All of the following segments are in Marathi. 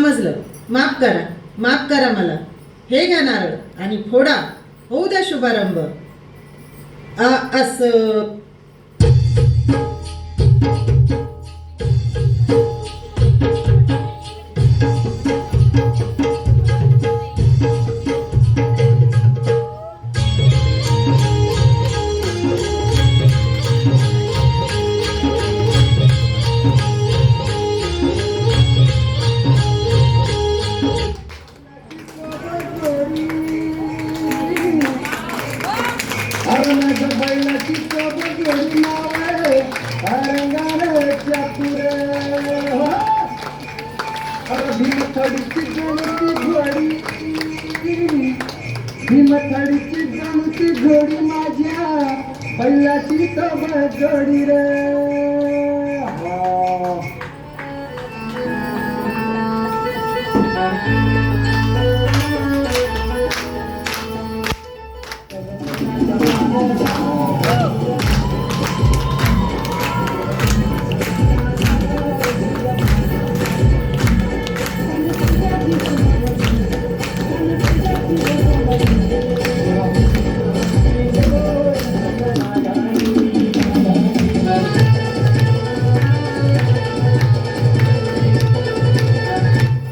समजलं, माफ करा मला. हे घ्या नारळ आणि फोडा, होऊ द्या शुभारंभ. असं बैलाची जोडी नावे रंगाच्या भीमथडीची जणूची घोडी माझ्या बैलाची सोबत जोडी रे.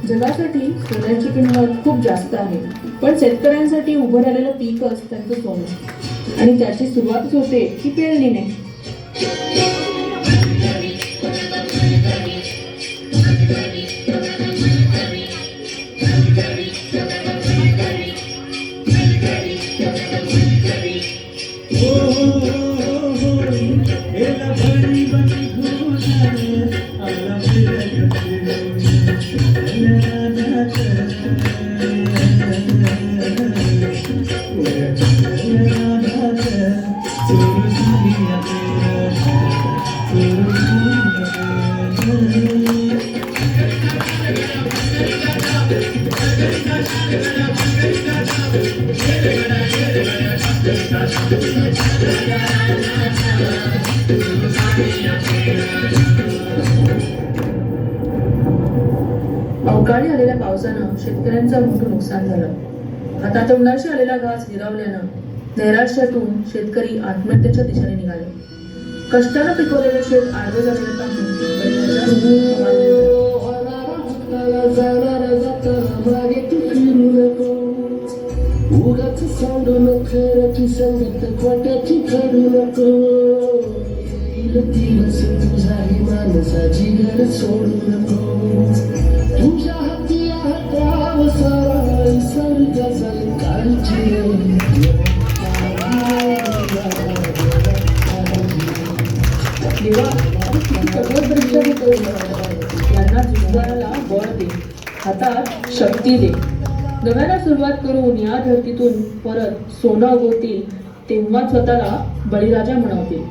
जगासाठी सोन्याची किंमत खूप जास्त आहे, पण शेतकऱ्यांसाठी उभं राहिलेलं पीकच त्यांचं सोनं, आणि त्याची सुरुवातच होते की पेरणीने. अवकाळी आलेल्या पावसानं शेतकऱ्यांचं मोठं नुकसान झालं. हातातोंडाशी आलेला घास हिरावल्यानं नैराश्यातून शेतकरी आत्महत्येच्या दिशेने निघाले. कष्टानं पिकवलेलं शेत आडवे झालेलं पाहून तुझ्या हाती हाताव सारा सर्गाचा काळजी. यांना जिंकणाऱ्याला बळ दे, हातात शक्ती दे. नव्याला सुरुवात करून या धरतीतून परत सोनं उगवतील, तेव्हा स्वतःला बळीराजा म्हणवतील.